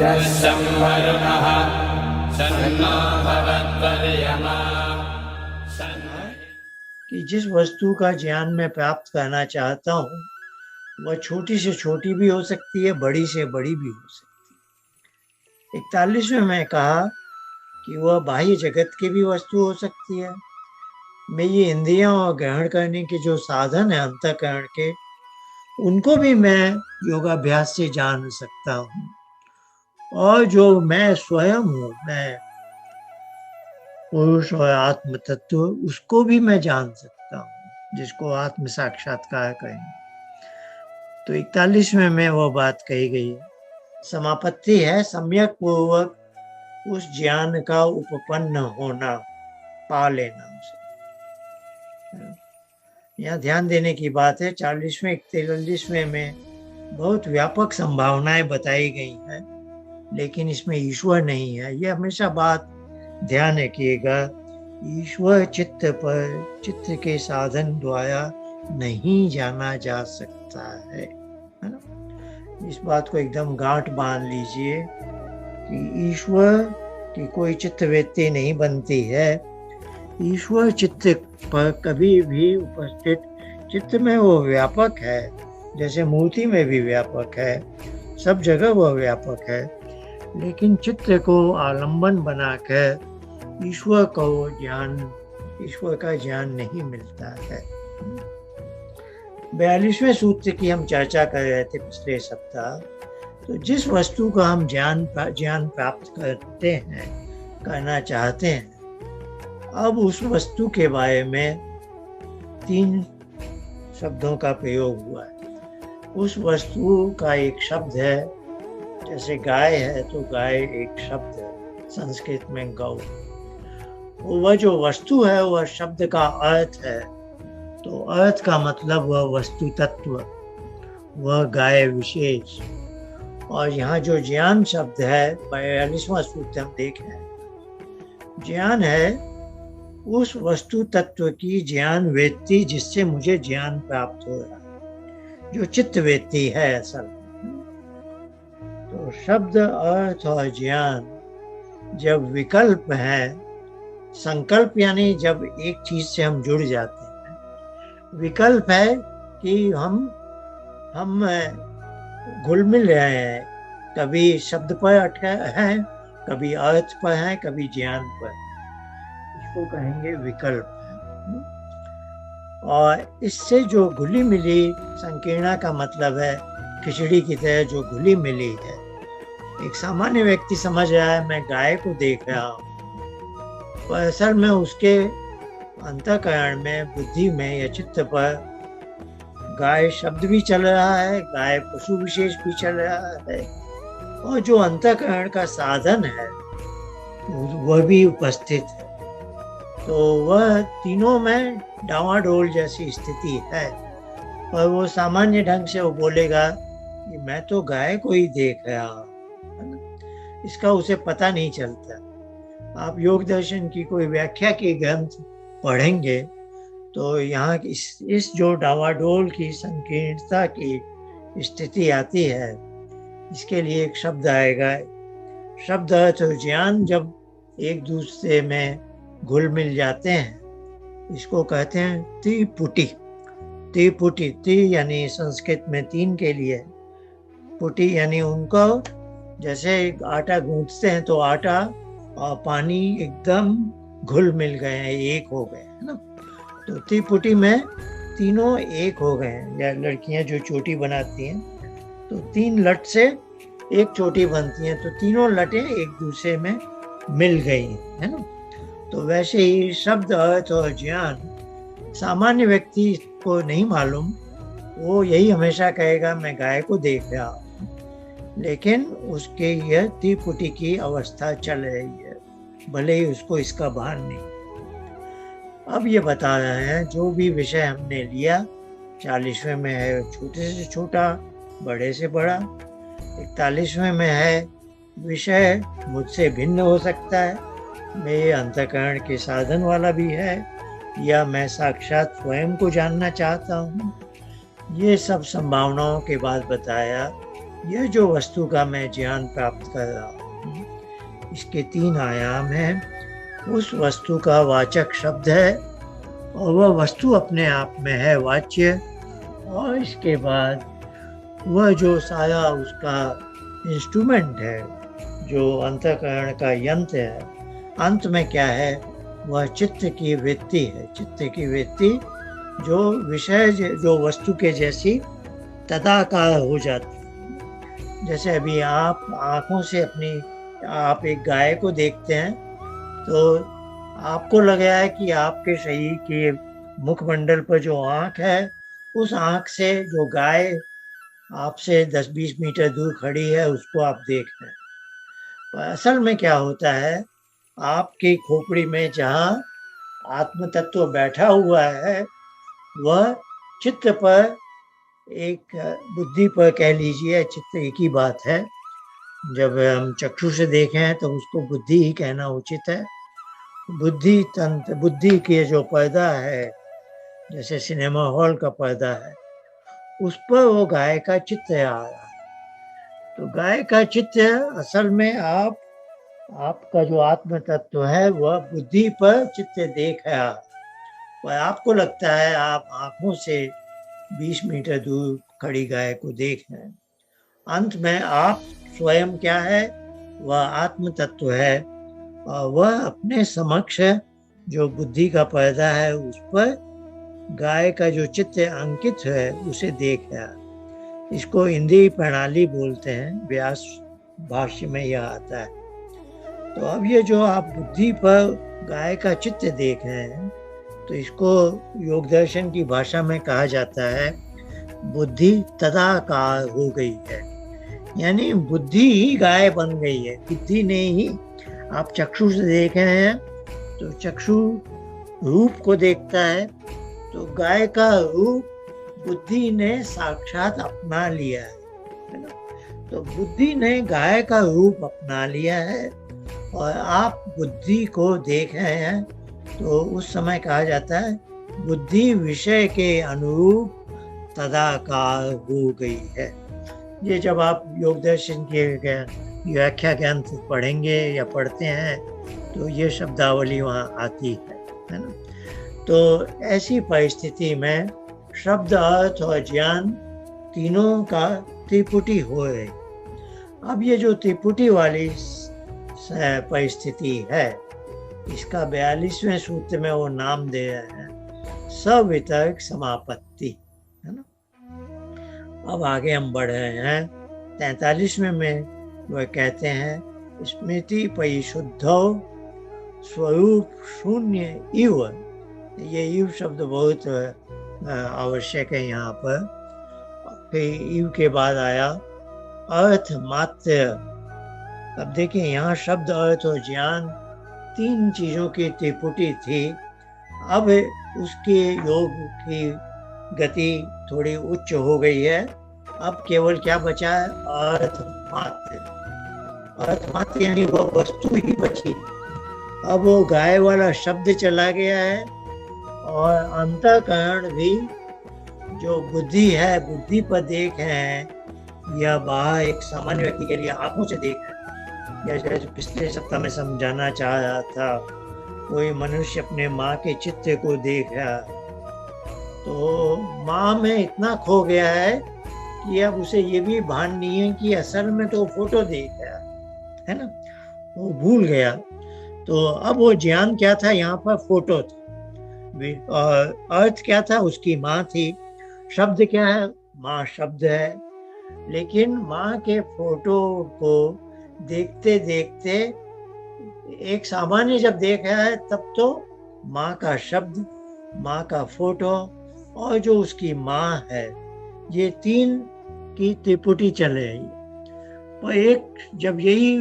संवरुणः सन्नो भवत्वर्यमा। कि जिस वस्तु का ज्ञान मैं प्राप्त करना चाहता हूँ वह छोटी से छोटी भी हो सकती है, बड़ी से बड़ी भी हो सकती है। 41वें में कहा कि वह बाह्य जगत की भी वस्तु हो सकती है। मैं ये इंद्रियां और ग्रहण करने के जो साधन है अंतःकरण के, उनको भी मैं योगाभ्यास से जान सकता हूँ। और जो मैं स्वयं हूँ, मैं पुरुष और आत्म तत्व, उसको भी मैं जान सकता हूँ, जिसको आत्म साक्षात्कार कहेंगे। तो 41वें में वो बात कही गई है। समापत्ति है सम्यक पूर्वक उस ज्ञान का उपपन्न होना, पा लेना उसे। यहाँ ध्यान देने की बात है 40वें 41वें में बहुत व्यापक संभावनाएं बताई गई हैं, लेकिन इसमें ईश्वर नहीं है। ये हमेशा बात ध्यान रखिएगा, ईश्वर चित्त पर चित्त के साधन द्वारा नहीं जाना जा सकता है ना। इस बात को एकदम गांठ बांध लीजिए कि ईश्वर की कोई चित्त वृत्ति नहीं बनती है। ईश्वर चित्त पर कभी भी उपस्थित, चित्त में वो व्यापक है, जैसे मूर्ति में भी व्यापक है, सब जगह वह व्यापक है, लेकिन चित्त को आलंबन बनाकर ईश्वर को ज्ञान, ईश्वर का ज्ञान नहीं मिलता है। 42वें सूत्र की हम चर्चा कर रहे थे पिछले सप्ताह। तो जिस वस्तु का हम ज्ञान प्राप्त करते हैं, करना चाहते हैं, अब उस वस्तु के बारे में 3 शब्दों का प्रयोग हुआ है। उस वस्तु का एक शब्द है, जैसे गाय है तो गाय एक शब्द है, संस्कृत में गौ। वह जो वस्तु है वह शब्द का अर्थ है। तो अर्थ का मतलब वह वस्तु तत्व, वह गाय विशेष। और यहाँ जो ज्ञान शब्द है, 42वां सूत्र हम देख रहे हैं, ज्ञान है उस वस्तु तत्व की ज्ञान वृत्ति जिससे मुझे ज्ञान प्राप्त हो रहा है, जो चित्त वृत्ति है असल। तो शब्द, अर्थ और ज्ञान जब विकल्प है, संकल्प यानी जब एक चीज से हम जुड़ जाते हैं, विकल्प है कि हम घुल मिल रहे हैं, कभी शब्द पर अटके हैं, कभी अर्थ पर हैं, कभी ज्ञान पर, इसको कहेंगे विकल्प। और इससे जो घुली मिली, संकीर्णा का मतलब है खिचड़ी की तरह जो घुली मिली है। एक सामान्य व्यक्ति समझ रहा है मैं गाय को देख रहा हूँ, पर असल में उसके अंतःकरण में, बुद्धि में या चित्त पर गाय शब्द भी चल रहा है, गाय पशु विशेष भी चल रहा है, और जो अंतःकरण का साधन है वह भी उपस्थित है। तो वह तीनों में डावाडोल जैसी स्थिति है। पर वो सामान्य ढंग से वो बोलेगा कि मैं तो गाय को ही देख रहा हूँ, इसका उसे पता नहीं चलता। आप योग दर्शन की कोई व्याख्या के ग्रंथ पढ़ेंगे तो यहाँ इस जो डावाडोल की संकीर्णता की स्थिति आती है, इसके लिए एक शब्द आएगा। शब्द अर्थ और ज्ञान जब एक दूसरे में घुल मिल जाते हैं, इसको कहते हैं त्रिपुटी। त्रिपुटी, त्रि यानी संस्कृत में 3 के लिए, पुटी यानी उनको, जैसे आटा गूंथते हैं तो आटा और पानी एकदम घुल मिल गए हैं, एक हो गए है ना। तो त्रिपुटी में तीनों एक हो गए हैं। या लड़कियां जो चोटी बनाती हैं तो 3 लट से एक चोटी बनती है, तो तीनों लटें एक दूसरे में मिल गई है ना। तो वैसे ही शब्द, अर्थ और ज्ञान सामान्य व्यक्ति को नहीं मालूम, वो यही हमेशा कहेगा मैं गाय को देख रहा हूँ, लेकिन उसके यह त्रिपुटी की अवस्था चल रही है, भले ही उसको इसका भान नहीं। अब ये बता रहे हैं जो भी विषय हमने लिया, 40वें में है छोटे से छोटा, बड़े से बड़ा। 41वें में है विषय मुझसे भिन्न हो सकता है, मेरे अंतःकरण के साधन वाला भी है, या मैं साक्षात स्वयं को जानना चाहता हूँ। ये सब संभावनाओं के बाद बताया यह जो वस्तु का मैं ज्ञान प्राप्त कर रहा हूँ, इसके 3 आयाम हैं। उस वस्तु का वाचक शब्द है और वह वस्तु अपने आप में है वाच्य, और इसके बाद वह जो सारा उसका इंस्ट्रूमेंट है, जो अंतःकरण का यंत्र है, अंत में क्या है, वह चित्त की वृत्ति है। चित्त की वृत्ति जो विषय जो वस्तु के जैसी तदाकार हो जाती है। जैसे अभी आप आँखों से आप एक गाय को देखते हैं तो आपको लग रहा है कि आपके शरीर के मुखमंडल पर जो आँख है, उस आँख से जो गाय आपसे 10-20 मीटर दूर खड़ी है उसको आप देख रहे हैं। पर असल में क्या होता है, आपकी खोपड़ी में जहाँ आत्म तत्व बैठा हुआ है, वह चित्त पर, एक बुद्धि पर कह लीजिए, चित्त एक ही बात है। जब हम चक्षु से देखें हैं तो उसको बुद्धि ही कहना उचित है। बुद्धि तंत्र, बुद्धि के जो पर्दा है, जैसे सिनेमा हॉल का पर्दा है, उस पर वो गाय का चित्र आ रहा है। तो गाय का चित्र असल में आपका जो आत्म तत्व है वह बुद्धि पर चित्र देख रहा है, और आपको लगता है आप आंखों से 20 मीटर दूर खड़ी गाय को देख रहे हैं। अंत में आप स्वयं क्या है, वह आत्म तत्व है, और वह अपने समक्ष जो बुद्धि का पर्दा है उस पर गाय का जो चित्र अंकित है उसे देख रहा है। इसको इंद्रिय प्रणाली बोलते हैं, व्यास भाष्य में यह आता है। तो अब ये जो आप बुद्धि पर गाय का चित्र देख रहे हैं, तो इसको योग दर्शन की भाषा में कहा जाता है बुद्धि तदाकार हो गई है, यानी बुद्धि ही गाय बन गई है। बुद्धि ने ही, आप चक्षु से देख रहे हैं तो चक्षु रूप को देखता है, तो गाय का रूप बुद्धि ने साक्षात अपना लिया है ना। तो बुद्धि ने गाय का रूप अपना लिया है और आप बुद्धि को देख रहे हैं, तो उस समय कहा जाता है बुद्धि विषय के अनुरूप तदाकार हो गई है। ये जब आप योग दर्शन के व्याख्या ग्रंथ पढ़ेंगे या पढ़ते हैं तो ये शब्दावली वहाँ आती है ना। तो ऐसी परिस्थिति में शब्द, अर्थ और ज्ञान तीनों का त्रिपुटी हो रही। अब ये जो त्रिपुटी वाली परिस्थिति है, इसका 42वें सूत्र में वो नाम दे रहे हैं सवितर्क समापत्ति, है ना। अब आगे हम बढ़ रहे हैं 43वें में वह कहते हैं स्मृति परिशुद्धो स्वरूप शून्य इव। ये इव शब्द बहुत आवश्यक है यहाँ पर। फिर इव के बाद आया अर्थ मात्र। अब देखिए यहाँ शब्द, अर्थ और ज्ञान 3 चीजों की त्रिपुटी थी। अब उसके योग की गति थोड़ी उच्च हो गई है। अब केवल क्या बचा है, अर्थ मात्र। अर्थ मात्र यानी वो वस्तु ही बची। अब वो गाय वाला शब्द चला गया है और अंतःकरण भी जो बुद्धि है, बुद्धि पर देख रहे हैं या बाहर एक सामान्य व्यक्ति के लिए आंखों से देख रहे हैं। जैसे पिछले सप्ताह में समझाना चाह रहा था, कोई मनुष्य अपने माँ के चित्र को देख रहा, तो माँ में इतना खो गया है कि अब उसे ये भी भान नहीं है कि असल में तो फोटो देख रहा है ना, वो भूल गया। तो अब वो ज्ञान क्या था, यहाँ पर फोटो था, और अर्थ क्या था, उसकी माँ थी। शब्द क्या है, माँ शब्द है। लेकिन माँ के फोटो को देखते देखते एक सामान्य जब देख रहा है, तब तो माँ का शब्द, माँ का फोटो और जो उसकी माँ है, ये 3 की त्रिपुटी चल रही। पर एक जब यही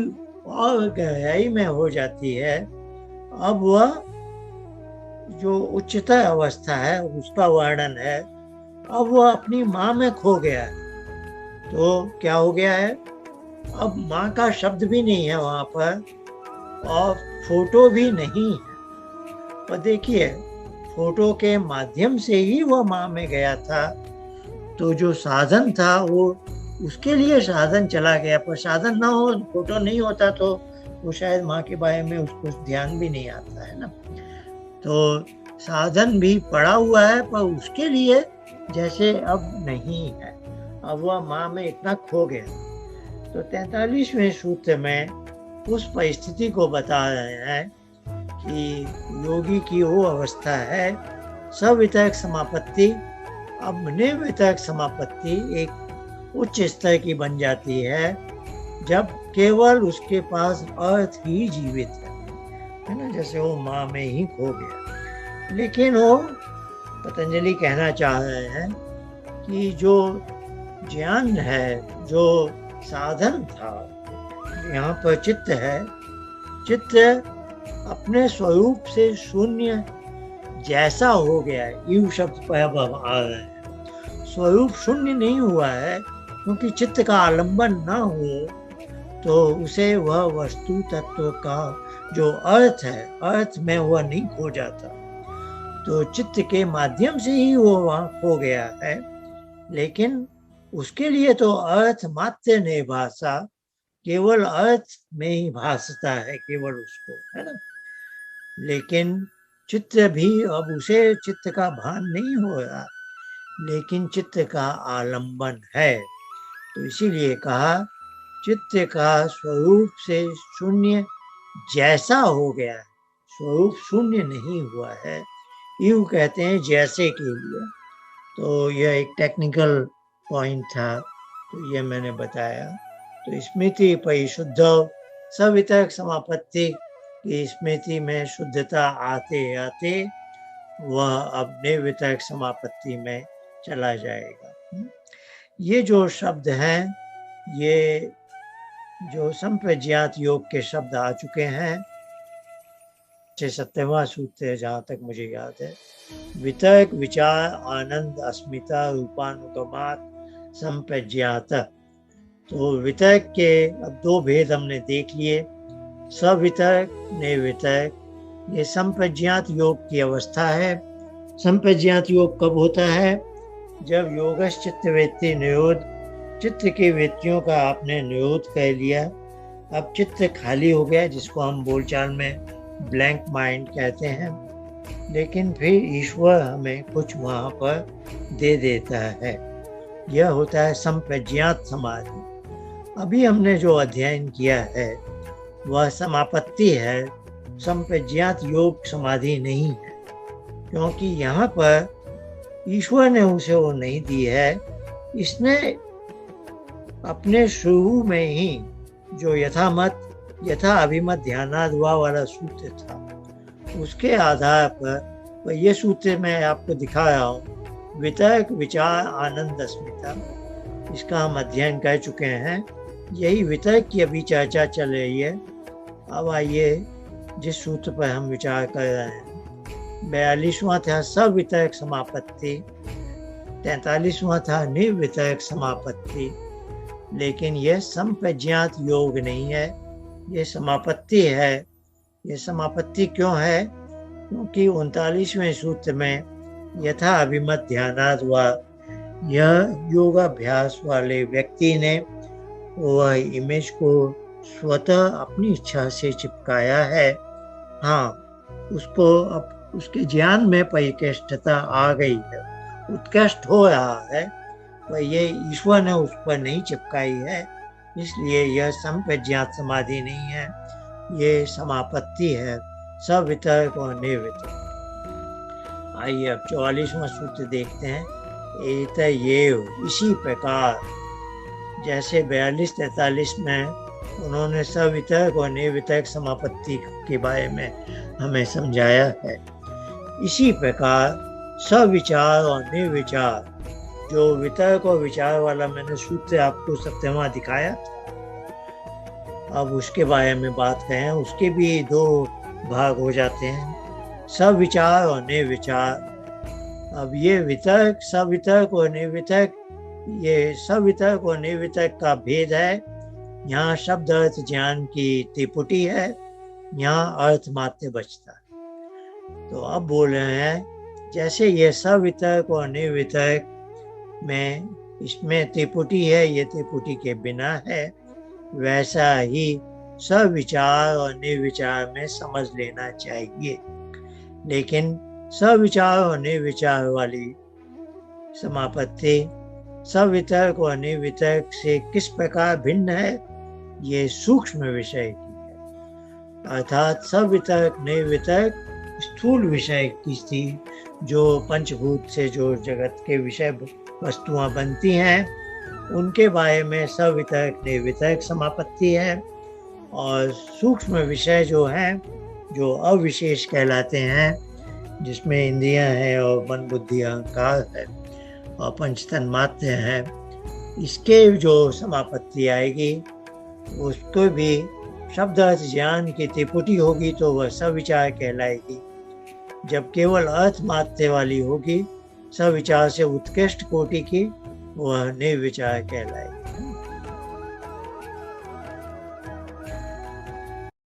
और गहराई में हो जाती है, अब वह जो उच्चतर अवस्था है उसका वर्णन है। अब वह अपनी माँ में खो गया है। तो क्या हो गया है, अब माँ का शब्द भी नहीं है वहाँ पर और फोटो भी नहीं है। पर देखिए, फोटो के माध्यम से ही वह माँ में गया था, तो जो साधन था वो उसके लिए साधन चला गया, पर साधन ना हो, फोटो नहीं होता तो वो शायद माँ के बारे में उसको ध्यान भी नहीं आता है ना। तो साधन भी पड़ा हुआ है, पर उसके लिए जैसे अब नहीं है, अब वह माँ में इतना खो गया। तो 43वें सूत्र में उस परिस्थिति को बता रहे हैं कि योगी की वो अवस्था है सवितर्क समापत्ति। अब निर्वितर्क समापत्ति एक उच्च स्तर की बन जाती है जब केवल उसके पास अर्थ ही जीवित है ना, जैसे वो माँ में ही खो गया। लेकिन वो पतंजलि कहना चाह रहे हैं कि जो ज्ञान है, जो साधन था, यहाँ पर चित्त है, चित्त अपने स्वरूप से शून्य जैसा हो गया है। यू शब्द पर अब आ रहे हैं। स्वरूप शून्य नहीं हुआ है, क्योंकि चित्त का आलंबन ना हो तो उसे वह वस्तु तत्व का जो अर्थ है, अर्थ में वह नहीं खो जाता। तो चित्त के माध्यम से ही वो वहां खो गया है, लेकिन उसके लिए तो अर्थ मात्र नहीं भाषा, केवल अर्थ में ही भासता है केवल उसको, है ना। लेकिन चित्त भी अब उसे चित्त का भान नहीं हो रहा, लेकिन चित्त का आलंबन है। तो इसीलिए कहा चित्त का स्वरूप से शून्य जैसा हो गया है, स्वरूप शून्य नहीं हुआ है। यूं कहते हैं जैसे के लिए। तो यह एक टेक्निकल पॉइंट था, तो यह मैंने बताया। तो स्मृति परिशुद्ध सवितर्क समापत्ति की स्मृति में शुद्धता आते आते वह अब निर्वितर्क समापत्ति में चला जाएगा। ये जो शब्द हैं, ये जो संप्रज्ञात योग के शब्द आ चुके हैं, 70वां सूत्र है जहाँ तक मुझे याद है। वितर्क विचार आनंद अस्मिता रूपानुगमात संप्रज्ञात। तो वितर्क के अब दो भेद हमने देख लिए, सवितर्क निर्वितर्क। ये संप्रज्ञात योग की अवस्था है। संप्रज्ञात योग कब होता है? जब योगश चित्त वृत्ति निरोध, चित्त की वृत्तियों का आपने निरोध कर लिया, अब चित्त खाली हो गया, जिसको हम बोलचाल में ब्लैंक माइंड कहते हैं। लेकिन फिर ईश्वर हमें कुछ वहाँ पर दे देता है, यह होता है संप्रज्ञात समाधि। अभी हमने जो अध्ययन किया है वह समापत्ति है, संप्रज्ञात योग समाधि नहीं है, क्योंकि यहाँ पर ईश्वर ने उसे वो नहीं दी है। इसने अपने शुरू में ही जो यथा अभिमत ध्यानाद्वा वाला सूत्र था, उसके आधार पर ये सूत्र मैं आपको दिखा रहा हूँ, वितर्क विचार आनंद अस्मिता, इसका हम अध्ययन कर चुके हैं। यही वितर्क की अभी चर्चा चल रही है। अब आइए जिस सूत्र पर हम विचार कर रहे हैं, 42वां था सवितर्क समापत्ति, 43वां था निर्वितर्क समापत्ति। लेकिन यह संप्रज्ञात योग नहीं है, ये समापत्ति है। ये समापत्ति क्यों है? क्योंकि 39वें सूत्र में यथा अभिमत ध्यानाद्वा, यह योगाभ्यास वाले व्यक्ति ने वह इमेज को स्वतः अपनी इच्छा से चिपकाया है। हाँ, उसको अब उसके ज्ञान में परिकृष्टता आ गई है, उत्कृष्ट हो रहा है, पर ये ईश्वर ने उस पर नहीं चिपकाई है, इसलिए यह संप्रज्ञात समाधि नहीं है, ये समापत्ति है, सवितर्क और निर्वितर्क। आइए अब 44वां सूत्र देखते हैं। एतयेव, इसी प्रकार जैसे 42-43 में उन्होंने सवितर्क और निर्वितर्क समापत्ति के बारे में हमें समझाया है, इसी प्रकार सविचार और निर्विचार, जो वितर्क और विचार वाला मैंने सूत्र आपको 70वां दिखाया था, अब उसके बारे में बात करें। उसके भी दो भाग हो जाते हैं, सविचार और निर्विचार। अब ये वितर्क, सवितर्क और निर्वितर्क, ये सवितर्क और निर्वितर्क का भेद है। यहाँ शब्द अर्थ ज्ञान की त्रिपुटी है, यहाँ अर्थ मात्र बचता है। तो अब बोल रहे हैं जैसे ये सवितर्क और निर्वितर्क में इसमें त्रिपुटी है, ये त्रिपुटी के बिना है। वैसा ही सविचार और निर्विचार में समझ लेना चाहिए। लेकिन सविचार और निर्विचार वाली समापत्ति सवितर्क और निर्वितर्क से किस प्रकार भिन्न है, ये सूक्ष्म विषय की है। अर्थात सवितर्क निर्वितर्क स्थूल विषय की थी, जो पंचभूत से जो जगत के विषय वस्तुएं बनती हैं उनके बारे में सवितर्क निर्वितर्क समापत्ति है। और सूक्ष्म विषय जो हैं, जो अविशेष कहलाते हैं, जिसमें इंद्रियां हैं और मन बुद्धि अहंकार है और पंचतन मात्र है, इसके जो समापत्ति आएगी उसको भी शब्द अर्थ ज्ञान की त्रिपुटी होगी तो वह सविचार कहलाएगी। जब केवल अर्थ मात्र वाली होगी, सविचार से उत्कृष्ट कोटि की, वह निर्विचार कहलाएगी।